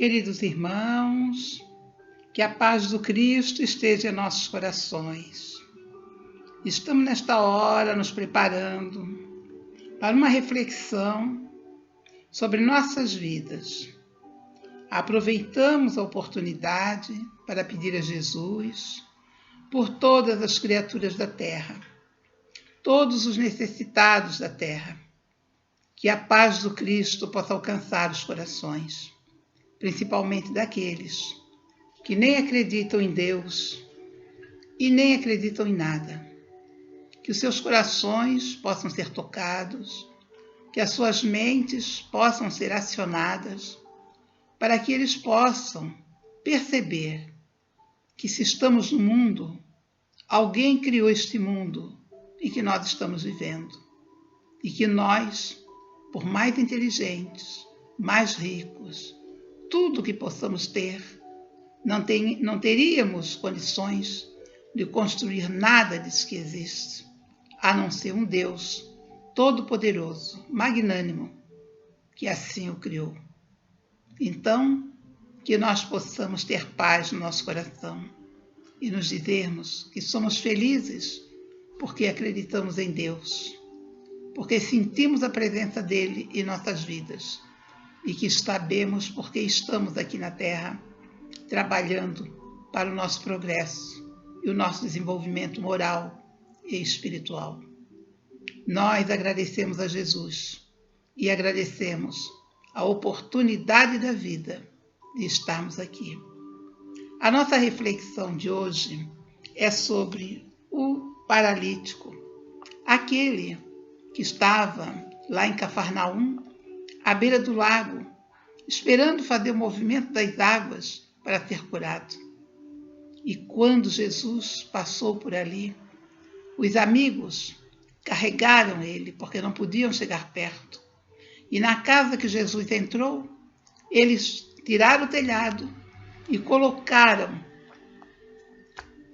Queridos irmãos, que a paz do Cristo esteja em nossos corações. Estamos nesta hora nos preparando para uma reflexão sobre nossas vidas. Aproveitamos a oportunidade para pedir a Jesus por todas as criaturas da terra, todos os necessitados da terra, que a paz do Cristo possa alcançar os corações, principalmente daqueles que nem acreditam em Deus e nem acreditam em nada. Que os seus corações possam ser tocados, que as suas mentes possam ser acionadas, para que eles possam perceber que se estamos no mundo, alguém criou este mundo em que nós estamos vivendo. E que nós, por mais inteligentes, mais ricos, tudo que possamos ter, não teríamos condições de construir nada disso que existe, a não ser um Deus todo-poderoso, magnânimo, que assim o criou. Então, que nós possamos ter paz no nosso coração e nos dizermos que somos felizes porque acreditamos em Deus, porque sentimos a presença dele em nossas vidas e que sabemos porque estamos aqui na Terra trabalhando para o nosso progresso e o nosso desenvolvimento moral e espiritual. Nós agradecemos a Jesus e agradecemos a oportunidade da vida de estarmos aqui. A nossa reflexão de hoje é sobre o paralítico, aquele que estava lá em Cafarnaum, à beira do lago, esperando fazer o movimento das águas para ser curado. E quando Jesus passou por ali, os amigos carregaram ele, porque não podiam chegar perto. E na casa que Jesus entrou, eles tiraram o telhado e colocaram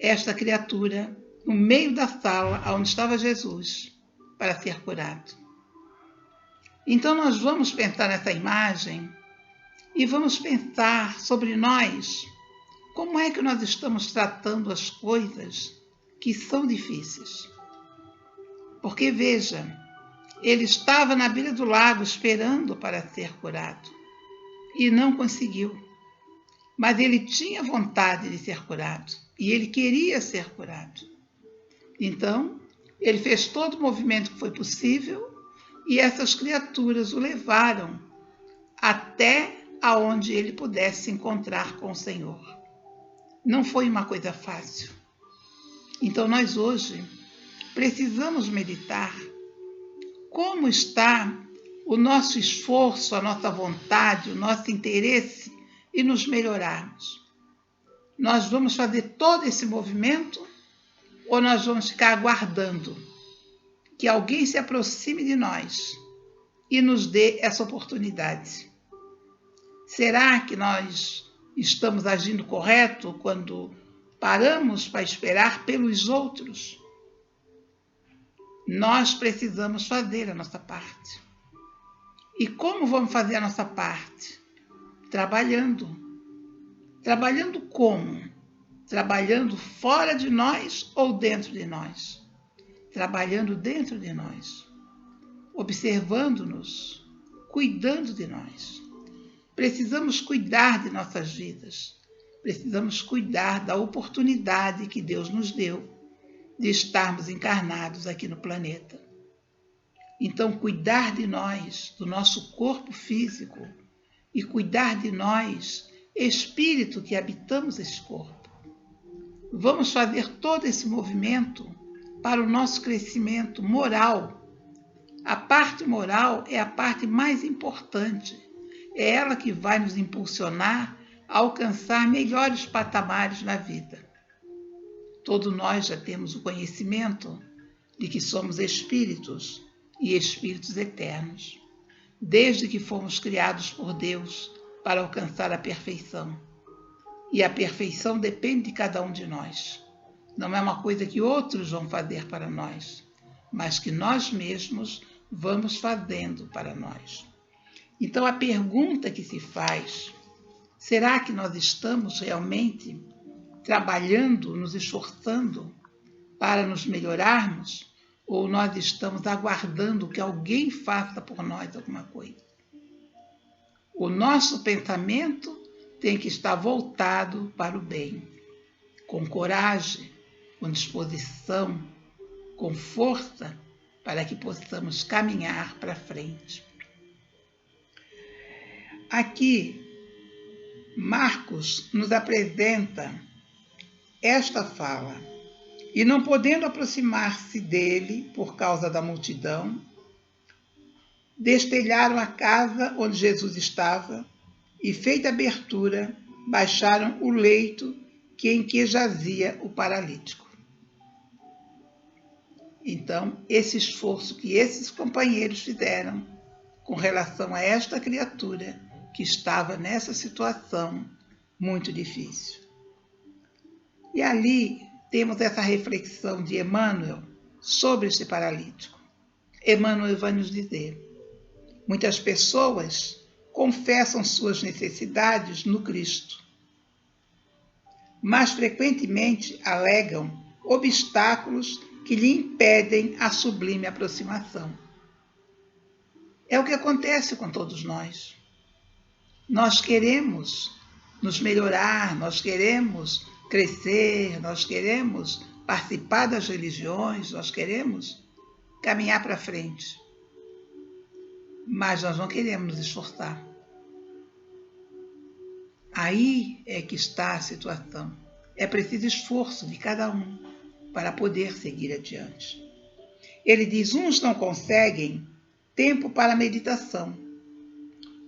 esta criatura no meio da sala onde estava Jesus, para ser curado. Então nós vamos pensar nessa imagem e vamos pensar sobre nós, como é que nós estamos tratando as coisas que são difíceis. Porque veja, ele estava na beira do lago esperando para ser curado e não conseguiu. Mas ele tinha vontade de ser curado e ele queria ser curado. Então, ele fez todo o movimento que foi possível e essas criaturas o levaram até aonde ele pudesse se encontrar com o Senhor. Não foi uma coisa fácil. Então nós hoje precisamos meditar como está o nosso esforço, a nossa vontade, o nosso interesse em nos melhorarmos. Nós vamos fazer todo esse movimento ou nós vamos ficar aguardando que alguém se aproxime de nós e nos dê essa oportunidade? Será que nós estamos agindo correto quando paramos para esperar pelos outros? Nós precisamos fazer a nossa parte. E como vamos fazer a nossa parte? Trabalhando. Trabalhando como? Trabalhando fora de nós ou dentro de nós? Trabalhando dentro de nós, observando-nos, cuidando de nós. Precisamos cuidar de nossas vidas. Precisamos cuidar da oportunidade que Deus nos deu de estarmos encarnados aqui no planeta. Então, cuidar de nós, do nosso corpo físico, e cuidar de nós, espírito que habitamos esse corpo. Vamos fazer todo esse movimento para o nosso crescimento moral. A parte moral é a parte mais importante. É ela que vai nos impulsionar a alcançar melhores patamares na vida. Todos nós já temos o conhecimento de que somos espíritos e espíritos eternos, desde que fomos criados por Deus para alcançar a perfeição. E a perfeição depende de cada um de nós. Não é uma coisa que outros vão fazer para nós, mas que nós mesmos vamos fazendo para nós. Então a pergunta que se faz Será que nós estamos realmente trabalhando, nos esforçando para nos melhorarmos? Ou nós estamos aguardando que alguém faça por nós alguma coisa? O nosso pensamento tem que estar voltado para o bem, com coragem, com disposição, com força, para que possamos caminhar para frente. Aqui, Marcos nos apresenta esta fala: e não podendo aproximar-se dele por causa da multidão, destelharam a casa onde Jesus estava e, feita a abertura, baixaram o leito em que jazia o paralítico. Então, esse esforço que esses companheiros fizeram com relação a esta criatura que estava nessa situação muito difícil. E ali temos essa reflexão de Emmanuel sobre esse paralítico. Emmanuel vai nos dizer: muitas pessoas confessam suas necessidades no Cristo, mas frequentemente alegam obstáculos que lhe impedem a sublime aproximação. É o que acontece com todos nós. Nós queremos nos melhorar, nós queremos crescer, nós queremos participar das religiões, nós queremos caminhar para frente. Mas nós não queremos nos esforçar. Aí é que está a situação. É preciso esforço de cada um para poder seguir adiante. Ele diz: uns não conseguem tempo para a meditação.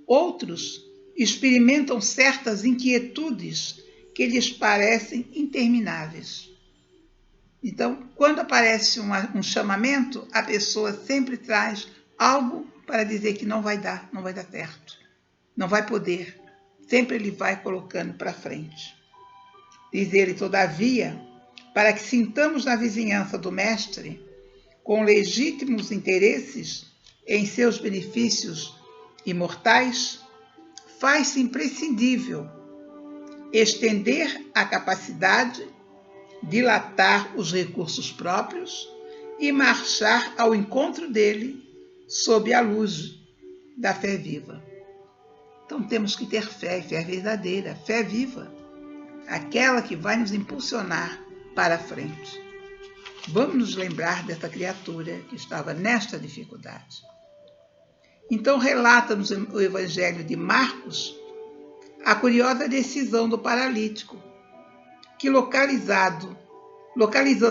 Outros experimentam certas inquietudes que lhes parecem intermináveis. Então, quando aparece um chamamento, a pessoa sempre traz algo para dizer que não vai dar certo, não vai poder. Sempre ele vai colocando para frente. Diz ele, todavia, para que sintamos na vizinhança do Mestre, com legítimos interesses em seus benefícios imortais, faz-se imprescindível estender a capacidade, dilatar os recursos próprios e marchar ao encontro dele sob a luz da fé viva. Então temos que ter fé, fé verdadeira, fé viva, aquela que vai nos impulsionar para a frente. Vamos nos lembrar dessa criatura que estava nesta dificuldade. Então relata-nos o Evangelho de Marcos a curiosa decisão do paralítico, que localizando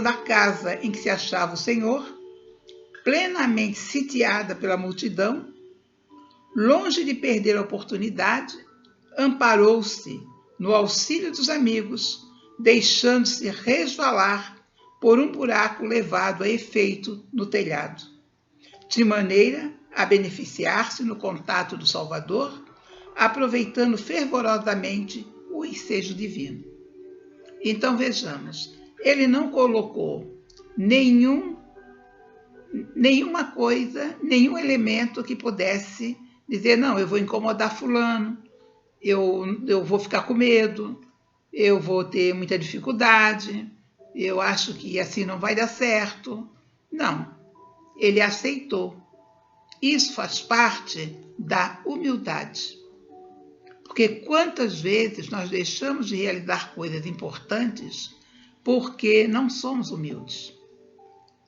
a casa em que se achava o Senhor, plenamente sitiada pela multidão, longe de perder a oportunidade, amparou-se no auxílio dos amigos, deixando-se resvalar por um buraco levado a efeito no telhado, de maneira a beneficiar-se no contato do Salvador, aproveitando fervorosamente o ensejo divino. Então vejamos, ele não colocou nenhuma coisa, nenhum elemento que pudesse dizer, não, eu vou incomodar fulano, eu vou ficar com medo, eu vou ter muita dificuldade, eu acho que assim não vai dar certo. Não, ele aceitou. Isso faz parte da humildade. Porque quantas vezes nós deixamos de realizar coisas importantes porque não somos humildes.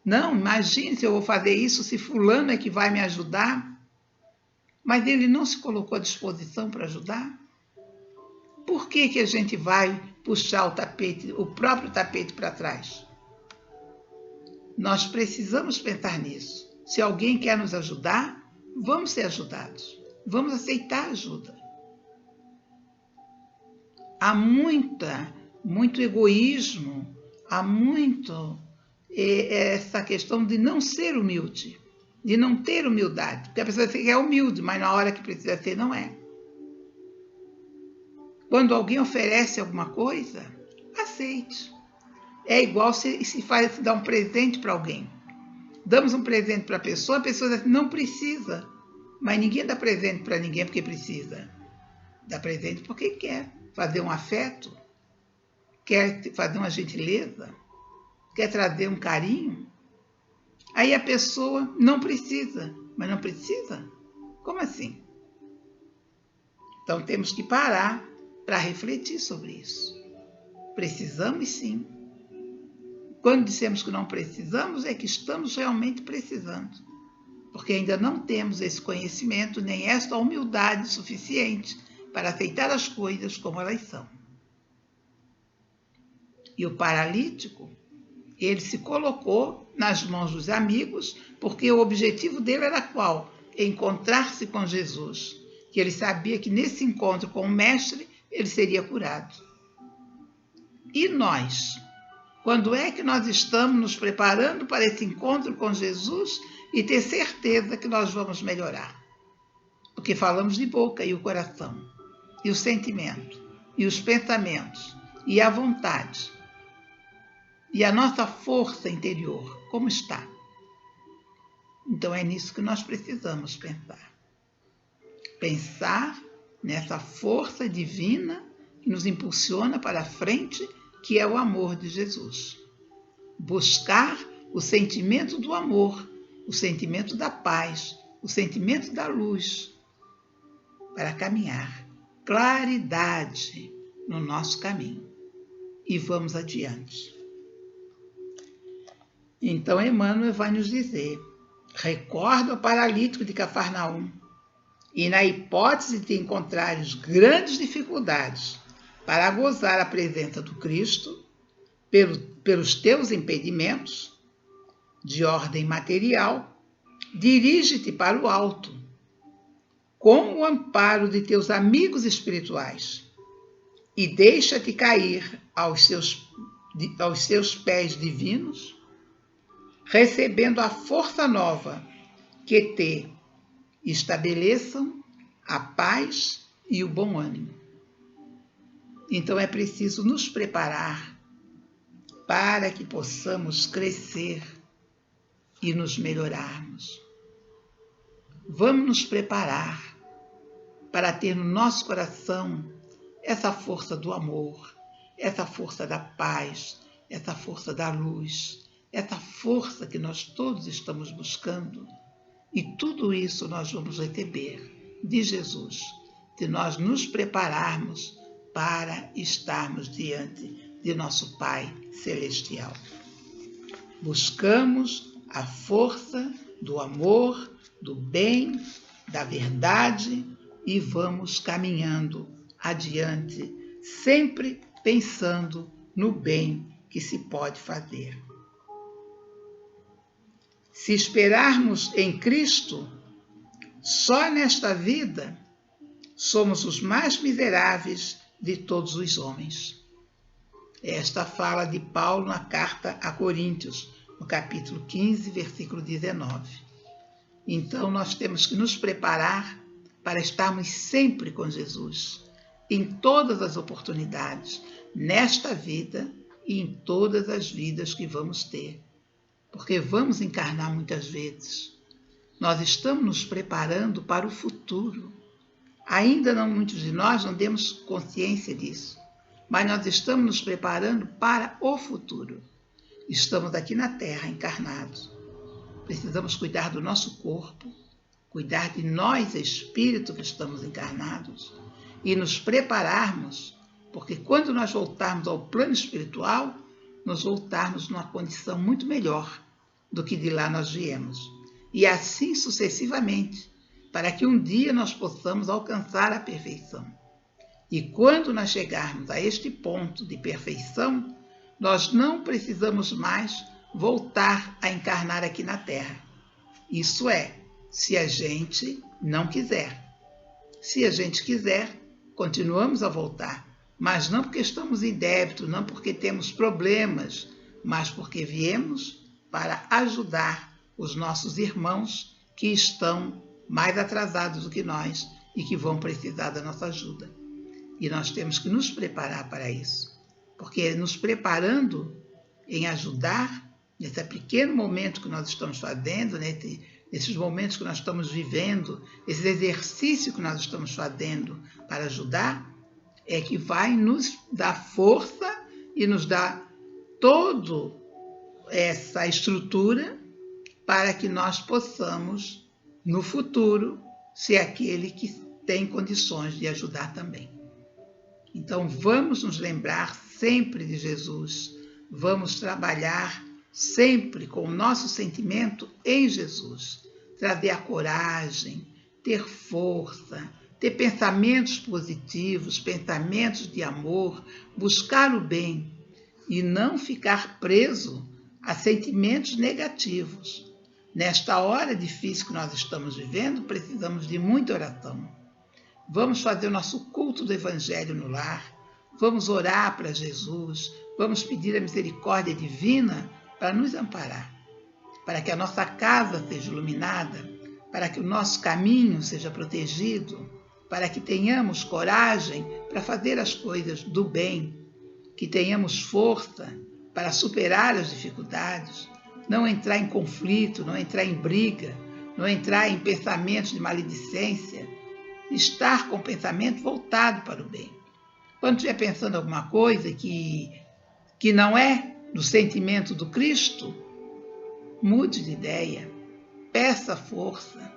Não, imagine se eu vou fazer isso, se fulano é que vai me ajudar. Mas ele não se colocou à disposição para ajudar? Por que a gente vai puxar o próprio tapete para trás? Nós precisamos pensar nisso. Se alguém quer nos ajudar, vamos ser ajudados. Vamos aceitar ajuda. Há muito egoísmo, há muito essa questão de não ser humilde, de não ter humildade. Porque a pessoa é humilde, mas na hora que precisa ser, não é. Quando alguém oferece alguma coisa, aceite. É igual se dá um presente para alguém. Damos um presente para a pessoa diz assim, não precisa. Mas ninguém dá presente para ninguém porque precisa. dá presente porque quer fazer um afeto, quer fazer uma gentileza, quer trazer um carinho. Aí a pessoa não precisa. Mas não precisa? Como assim? Então temos que parar para refletir sobre isso. Precisamos sim. Quando dissemos que não precisamos, é que estamos realmente precisando. Porque ainda não temos esse conhecimento, nem esta humildade suficiente para aceitar as coisas como elas são. E o paralítico, ele se colocou nas mãos dos amigos, porque o objetivo dele era qual? Encontrar-se com Jesus. Que ele sabia que nesse encontro com o Mestre, ele seria curado. E nós? Quando é que nós estamos nos preparando para esse encontro com Jesus e ter certeza que nós vamos melhorar? Porque falamos de boca e o coração, e o sentimento, e os pensamentos, e a vontade, e a nossa força interior, como está? Então é nisso que nós precisamos pensar. Pensar nessa força divina que nos impulsiona para a frente, que é o amor de Jesus. Buscar o sentimento do amor, o sentimento da paz, o sentimento da luz, para caminhar. Claridade no nosso caminho. E vamos adiante. Então Emmanuel vai nos dizer: recorda o paralítico de Cafarnaum, e na hipótese de encontrares grandes dificuldades para gozar a presença do Cristo, pelos teus impedimentos de ordem material, dirige-te para o alto, com o amparo de teus amigos espirituais, e deixa-te cair aos seus pés divinos, recebendo a força nova que te estabeleçam a paz e o bom ânimo. Então é preciso nos preparar para que possamos crescer e nos melhorarmos. Vamos nos preparar para ter no nosso coração essa força do amor, essa força da paz, essa força da luz, essa força que nós todos estamos buscando. E tudo isso nós vamos receber de Jesus, se nós nos prepararmos para estarmos diante de nosso Pai Celestial. Buscamos a força do amor, do bem, da verdade e vamos caminhando adiante, sempre pensando no bem que se pode fazer. Se esperarmos em Cristo, só nesta vida, somos os mais miseráveis de todos os homens. Esta fala de Paulo na carta a Coríntios, no capítulo 15, versículo 19. Então, nós temos que nos preparar para estarmos sempre com Jesus, em todas as oportunidades, nesta vida e em todas as vidas que vamos ter. Porque vamos encarnar muitas vezes. Nós estamos nos preparando para o futuro. Ainda não muitos de nós não temos consciência disso, mas nós estamos nos preparando para o futuro. Estamos aqui na Terra encarnados. Precisamos cuidar do nosso corpo, cuidar de nós, espírito que estamos encarnados, e nos prepararmos, porque quando nós voltarmos ao plano espiritual, nos voltarmos numa condição muito melhor do que de lá nós viemos. E assim sucessivamente, para que um dia nós possamos alcançar a perfeição. E quando nós chegarmos a este ponto de perfeição, nós não precisamos mais voltar a encarnar aqui na Terra. Isso é, se a gente não quiser. Se a gente quiser, continuamos a voltar. Mas não porque estamos em débito, não porque temos problemas, mas porque viemos para ajudar os nossos irmãos que estão mais atrasados do que nós e que vão precisar da nossa ajuda. E nós temos que nos preparar para isso, porque nos preparando em ajudar, nesse pequeno momento que nós estamos fazendo, esses momentos que nós estamos vivendo, esse exercício que nós estamos fazendo para ajudar, é que vai nos dar força e nos dar toda essa estrutura para que nós possamos, no futuro, ser aquele que tem condições de ajudar também. Então, vamos nos lembrar sempre de Jesus, vamos trabalhar sempre com o nosso sentimento em Jesus, trazer a coragem, ter força, ter pensamentos positivos, pensamentos de amor, buscar o bem e não ficar preso a sentimentos negativos. Nesta hora difícil que nós estamos vivendo, precisamos de muita oração. Vamos fazer o nosso culto do Evangelho no lar, vamos orar para Jesus, vamos pedir a misericórdia divina para nos amparar, para que a nossa casa seja iluminada, para que o nosso caminho seja protegido, para que tenhamos coragem para fazer as coisas do bem, que tenhamos força para superar as dificuldades, não entrar em conflito, não entrar em briga, não entrar em pensamentos de maledicência, estar com o pensamento voltado para o bem. Quando estiver pensando alguma coisa que não é do sentimento do Cristo, mude de ideia, peça força,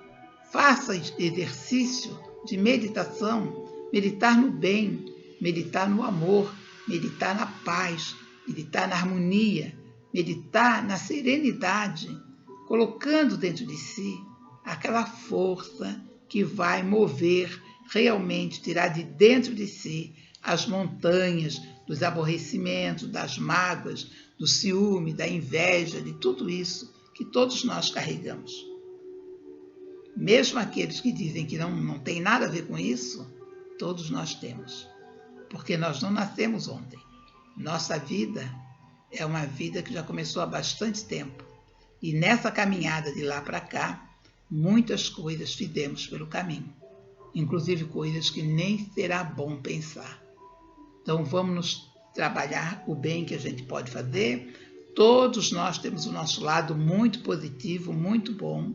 faça exercício de meditação, meditar no bem, meditar no amor, meditar na paz, meditar na harmonia, meditar na serenidade, colocando dentro de si aquela força que vai mover realmente, tirar de dentro de si as montanhas dos aborrecimentos, das mágoas, do ciúme, da inveja, de tudo isso que todos nós carregamos. Mesmo aqueles que dizem que não tem nada a ver com isso, todos nós temos, porque nós não nascemos ontem. Nossa vida é uma vida que já começou há bastante tempo, e nessa caminhada de lá para cá, muitas coisas fizemos pelo caminho, inclusive coisas que nem será bom pensar. Então vamos nos trabalhar o bem que a gente pode fazer. Todos nós temos o nosso lado muito positivo, muito bom.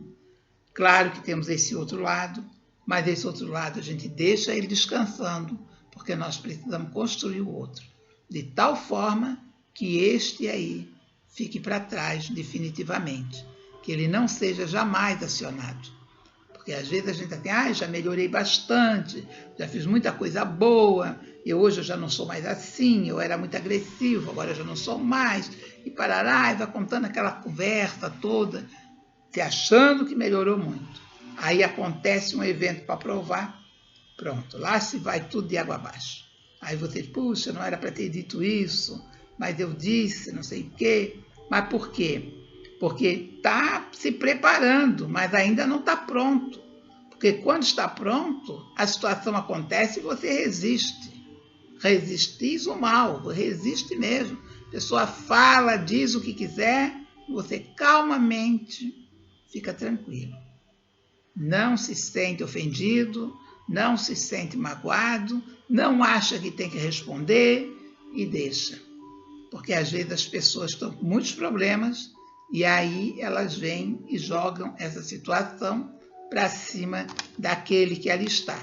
Claro que temos esse outro lado, mas esse outro lado a gente deixa ele descansando, porque nós precisamos construir o outro, de tal forma que este aí fique para trás definitivamente, que ele não seja jamais acionado. Porque às vezes a gente assim, já melhorei bastante, já fiz muita coisa boa, hoje eu já não sou mais assim, eu era muito agressivo, agora eu já não sou mais, e parará, e vai contando aquela conversa toda, se achando que melhorou muito. Aí acontece um evento para provar, pronto, lá se vai tudo de água abaixo. Aí você, puxa, não era para ter dito isso, mas eu disse, não sei o quê. Mas por quê? Porque está se preparando, mas ainda não está pronto. Porque quando está pronto, a situação acontece e você resiste. Resistis o mal, resiste mesmo. A pessoa fala, diz o que quiser, e você calmamente fica tranquilo. Não se sente ofendido, não se sente magoado, não acha que tem que responder e deixa. Porque às vezes as pessoas estão com muitos problemas e aí elas vêm e jogam essa situação para cima daquele que ali está.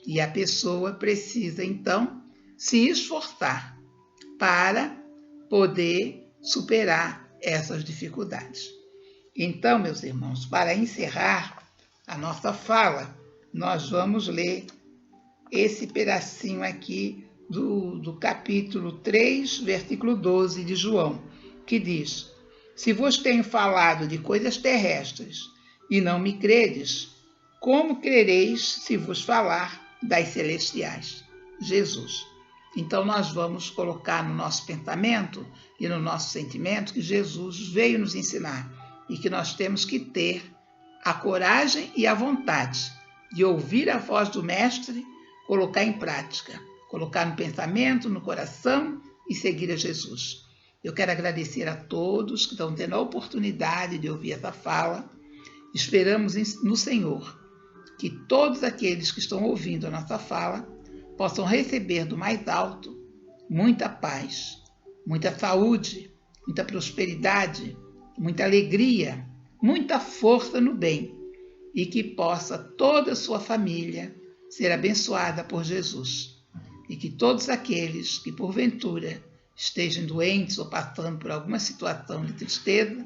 E a pessoa precisa, então, se esforçar para poder superar essas dificuldades. Então, meus irmãos, para encerrar a nossa fala, nós vamos ler esse pedacinho aqui do capítulo 3, versículo 12 de João, que diz: se vos tenho falado de coisas terrestres e não me credes, como crereis se vos falar das celestiais? Jesus. Então nós vamos colocar no nosso pensamento e no nosso sentimento que Jesus veio nos ensinar e que nós temos que ter a coragem e a vontade de ouvir a voz do Mestre, colocar em prática, colocar no pensamento, no coração e seguir a Jesus. Eu quero agradecer a todos que estão tendo a oportunidade de ouvir essa fala. Esperamos no Senhor que todos aqueles que estão ouvindo a nossa fala possam receber do mais alto muita paz, muita saúde, muita prosperidade, muita alegria, muita força no bem e que possa toda a sua família ser abençoada por Jesus. E que todos aqueles que, porventura, estejam doentes ou passando por alguma situação de tristeza,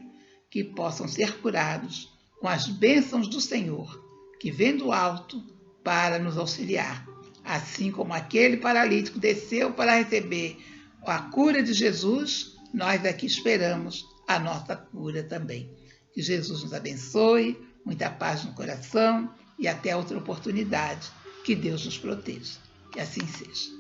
que possam ser curados com as bênçãos do Senhor, que vem do alto para nos auxiliar. Assim como aquele paralítico desceu para receber a cura de Jesus, nós aqui esperamos a nossa cura também. Que Jesus nos abençoe, muita paz no coração e até outra oportunidade. Que Deus nos proteja. Que assim seja.